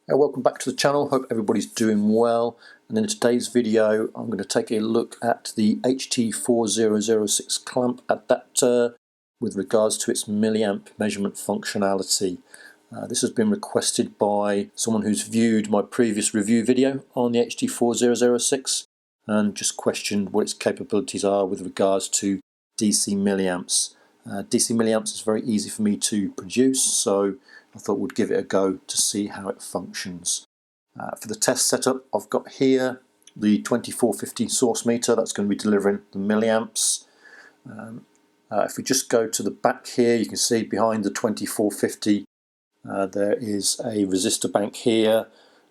Welcome back to the channel. Hope everybody's doing well. And in today's video I'm going to take a look at the HT4006 Clamp Adapter with regards to its milliamp measurement functionality. This has been requested by someone who's viewed my previous review video on the HT4006 and just questioned what its capabilities are with regards to DC milliamps. DC milliamps is very easy for me to produce, so I thought we'd give it a go to see how it functions. For the test setup, I've got here the 2450 source meter that's going to be delivering the milliamps. If we just go to the back here, you can see behind the 2450 there is a resistor bank here,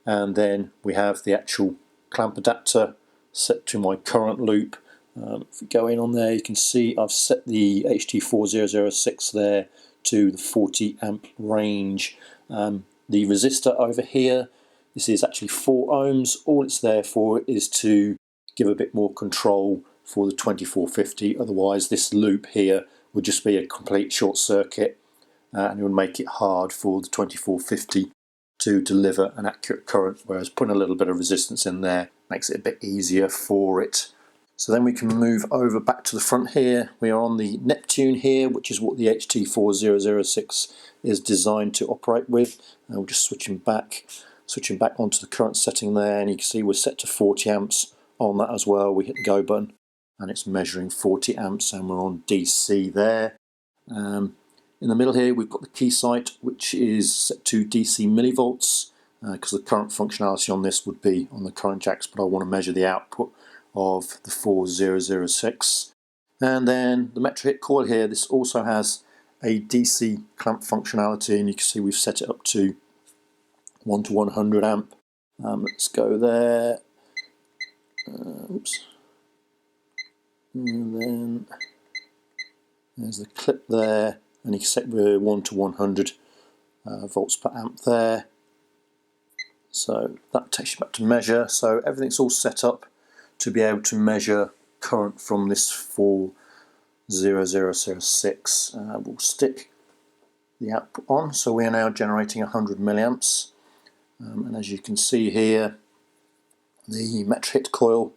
and then we have the actual clamp adapter set to my current loop. If we go in on there, you can see I've set the HT4006 there to the 40 amp range. The resistor over here, this is actually 4 ohms. All it's there for is to give a bit more control for the 2450. Otherwise this loop here would just be a complete short circuit and it would make it hard for the 2450 to deliver an accurate current, whereas putting a little bit of resistance in there makes it a bit easier for it. So then we can move over back to the front here. We are on the Neptune here, which is what the HT4006 is designed to operate with. And we're just switching back onto the current setting there, and you can see we're set to 40 amps on that as well. We hit the go button and it's measuring 40 amps and we're on DC there. In the middle here we've got the key site, which is set to DC millivolts, because the current functionality on this would be on the current jacks, but I want to measure the output of the 4006. And then the MetraHit Coil here, this also has a DC clamp functionality, and you can see we've set it up to 1 to 100 amp. Let's go there. Oops. And then there's the clip there, and you can set the 1 to 100 volts per amp there. So that takes you back to measure. So everything's all set up to be able to measure current from this 4006. We'll stick the output on, so we are now generating 100 milliamps. And as you can see here, the MetraHit coil,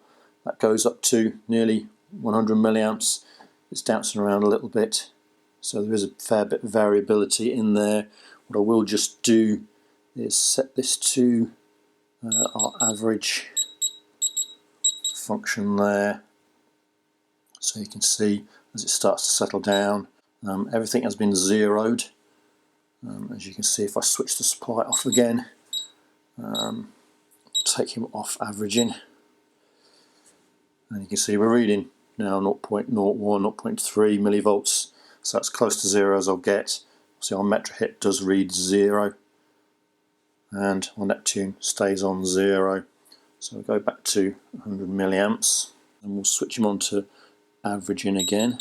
that goes up to nearly 100 milliamps. It's bouncing around a little bit, so there is a fair bit of variability in there. What I will just do is set this to our average function there, so you can see as it starts to settle down, everything has been zeroed. As you can see, if I switch the supply off again, take him off averaging, and you can see we're reading now 0.01, 0.3 millivolts, so that's close to zero as I'll get. See, our MetraHit does read 0 and our Neptune stays on 0. So we'll go back to 100 milliamps and we'll switch him on to averaging again,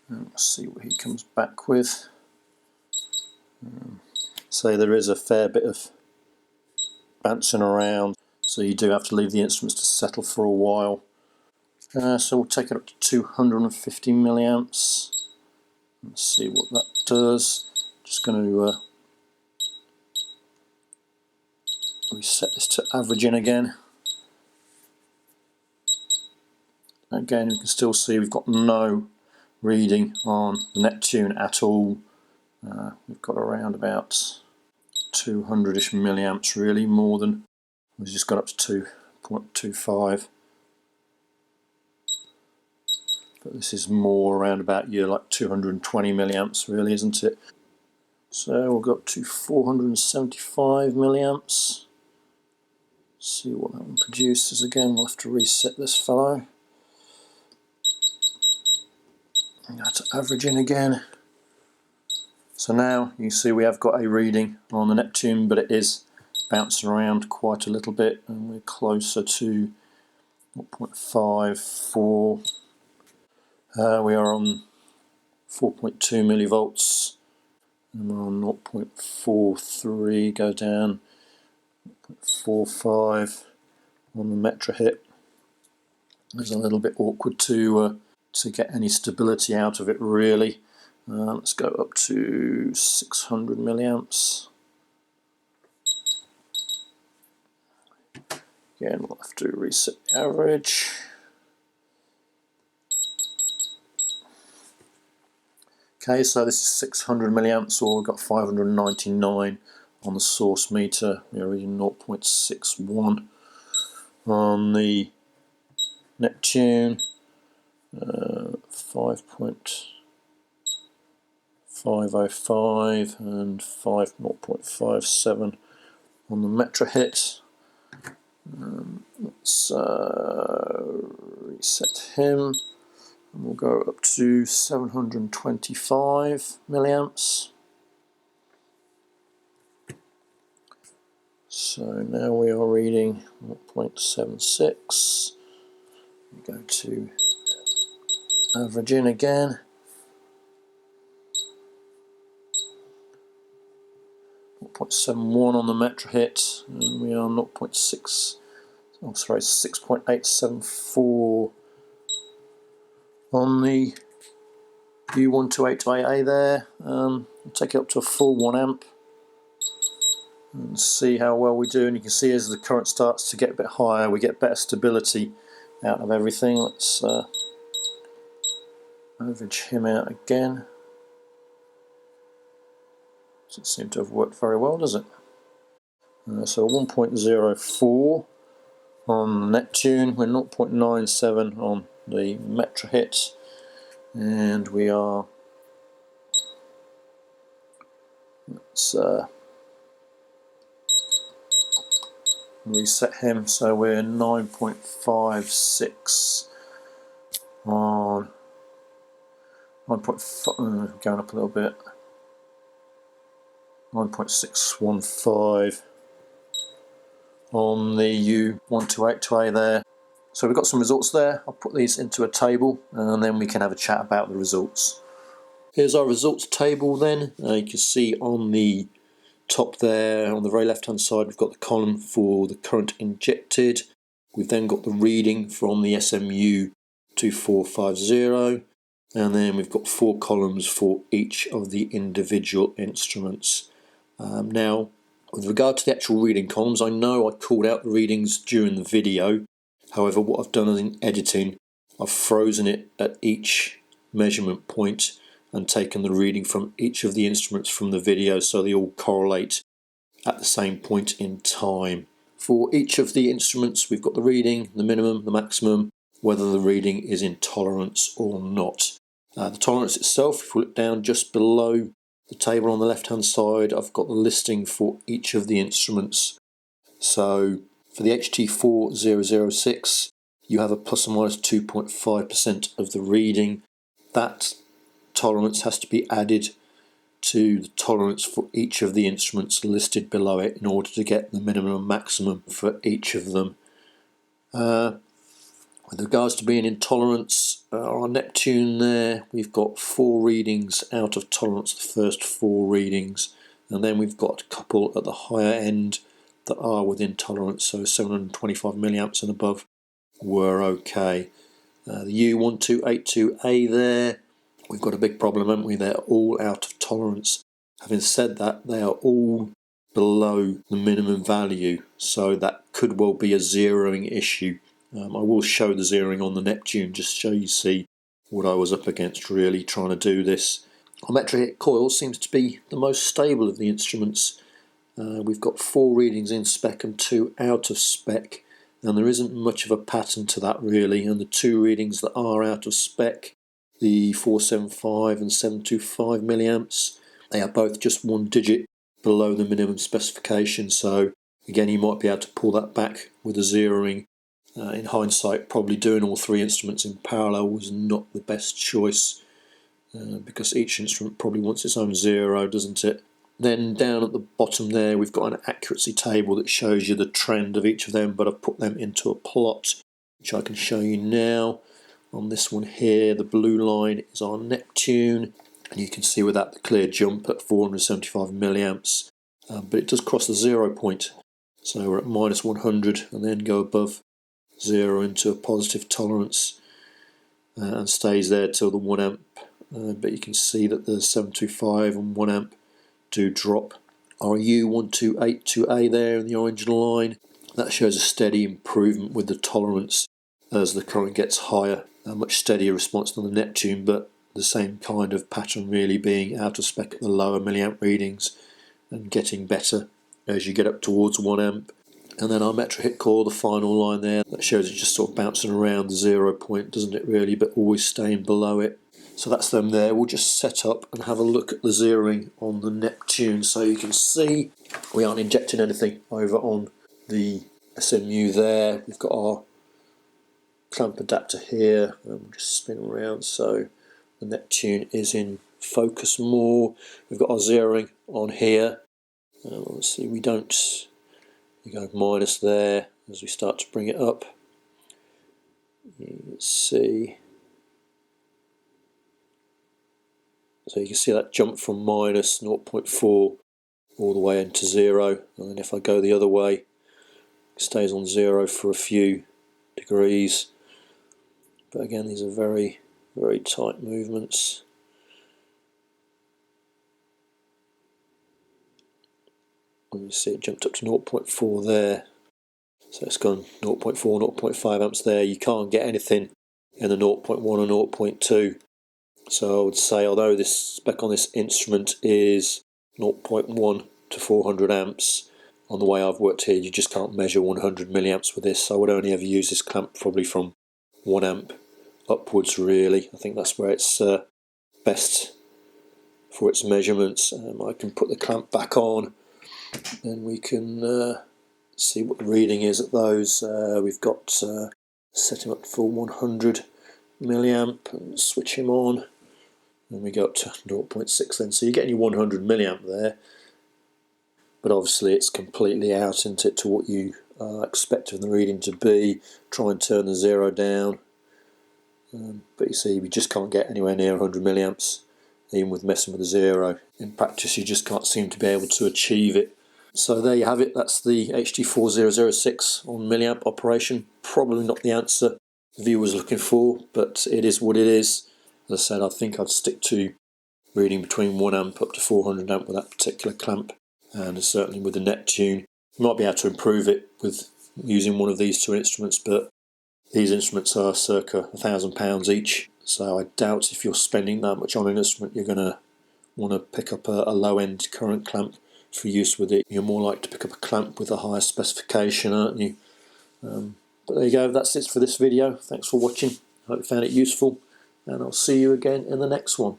and we'll see what he comes back with. So there is a fair bit of bouncing around, so you do have to leave the instruments to settle for a while. So we'll take it up to 250 milliamps. Let's see what that does. Just going to reset this to averaging again. Again, you can still see we've got no reading on the Neptune at all. We've got around about 200-ish milliamps, really, more than, we've just got up to 2.25. But this is more around about like 220 milliamps, really, isn't it? So we'll go up to 475 milliamps. See what that one produces. Again, we'll have to reset this fellow. And go to averaging again. So now you can see we have got a reading on the Neptune, but it is bouncing around quite a little bit, and we're closer to 0.54. We are on 4.2 millivolts, and we're on 0.43, go down 0.45 on the MetraHit. It's a little bit awkward to get any stability out of it, really. Let's go up to 600 milliamps. Again, we'll have to reset the average. Okay, so this is 600 milliamps, or we've got 599 on the source meter. We're reading 0.61 on the Neptune, 5.505 and 0.57 on the MetraHit. Let's reset him, and we'll go up to 725 milliamps. So now we are reading 0.76. We go to average in again. 0.71 on the MetraHit, and we are 6.874 on the U1282A there. We'll take it up to a full 1 amp and see how well we do. And you can see as the current starts to get a bit higher, we get better stability out of everything. Let's average him out again. Doesn't seem to have worked very well, does it? So 1.04 on Neptune, we're 0.97 on the MetraHit, and we are, let's reset him, so we're 9.56 on 9.5, going up a little bit, 9.615 on the U1282A there. So we've got some results there. I'll put these into a table and then we can have a chat about the results. Here's our results table then. You can see on the top there, on the very left hand side, we've got the column for the current injected. We've then got the reading from the SMU 2450, and then we've got 4 columns for each of the individual instruments. Now, with regard to the actual reading columns, I know I called out the readings during the video. However, what I've done in editing, I've frozen it at each measurement point and taken the reading from each of the instruments from the video so they all correlate at the same point in time. For each of the instruments, we've got the reading, the minimum, the maximum, whether the reading is in tolerance or not. The tolerance itself, if we look down just below the table on the left hand side, I've got the listing for each of the instruments. So for the HT4006, you have a plus or minus 2.5% of the reading. That tolerance has to be added to the tolerance for each of the instruments listed below it in order to get the minimum and maximum for each of them. With regards to being in tolerance, our Neptune there, we've got 4 readings out of tolerance, the first 4 readings, and then we've got a couple at the higher end that are within tolerance, so 725 milliamps and above were okay. The U1282A there, we've got a big problem, haven't we? They're all out of tolerance. Having said that, they are all below the minimum value, so that could well be a zeroing issue. I will show the zeroing on the Neptune just so you see what I was up against really trying to do this. Our MetraHit Coil seems to be the most stable of the instruments. We've got 4 readings in spec and 2 out of spec, and there isn't much of a pattern to that really, and the 2 readings that are out of spec, the 475 and 725 milliamps, they are both just 1 digit below the minimum specification, so again you might be able to pull that back with a zeroing. In hindsight, probably doing all 3 instruments in parallel was not the best choice, because each instrument probably wants its own zero, doesn't it? Then down at the bottom there, we've got an accuracy table that shows you the trend of each of them, but I've put them into a plot, which I can show you now. On this one here, the blue line is our Neptune, and you can see with that the clear jump at 475 milliamps, but it does cross the 0 point, so we're at minus 100 and then go above 0 into a positive tolerance and stays there till the 1 amp, but you can see that the 725 and 1 amp do drop. Our U1282A there in the orange line, That shows a steady improvement with the tolerance as the current gets higher. A much steadier response than the Neptune, but the same kind of pattern, really being out of spec at the lower milliamp readings and getting better as you get up towards 1 amp. And then our MetraHit Coil, the final line there, that shows it just sort of bouncing around the 0 point, doesn't it really, but always staying below it. So that's them there. We'll just set up and have a look at the zeroing on the Neptune so you can see we aren't injecting anything over on the SMU there. We've got our clamp adapter here, and we'll just spin around so the Neptune is in focus more. We've got our zeroing on here. Let's see, we go minus there as we start to bring it up. Let's see. So you can see that jump from minus 0.4 all the way into 0, and then if I go the other way, it stays on 0 for a few degrees. But again, these are very, very tight movements. And you see it jumped up to 0.4 there. So it's gone 0.4, 0.5 amps there. You can't get anything in the 0.1 or 0.2. So I would say, although this spec on this instrument is 0.1 to 400 amps, on the way I've worked here, you just can't measure 100 milliamps with this. I would only ever use this clamp probably from 1 amp upwards, really. I think that's where it's best for its measurements. I can put the clamp back on and we can see what the reading is at those. We've got set him up for 100 milliamp and switch him on, and we go up to 0.6 then. So you're getting your 100 milliamp there, but obviously it's completely out, isn't it, to what you are expecting the reading to be. Try and turn the 0 down, but you see we just can't get anywhere near 100 milliamps even with messing with the 0. In practice you just can't seem to be able to achieve it. So there you have it. That's the HT4006 on milliamp operation. Probably not the answer the viewer was looking for, but it is what it is. As I said, I think I'd stick to reading between 1 amp up to 400 amp with that particular clamp, and certainly with the Neptune. You might be able to improve it with using one of these two instruments, but these instruments are circa £1,000 each, so I doubt if you're spending that much on an instrument you're going to want to pick up a low-end current clamp for use with it. You're more likely to pick up a clamp with a higher specification, aren't you? But there you go, that's it for this video. Thanks for watching. I hope you found it useful, and I'll see you again in the next one.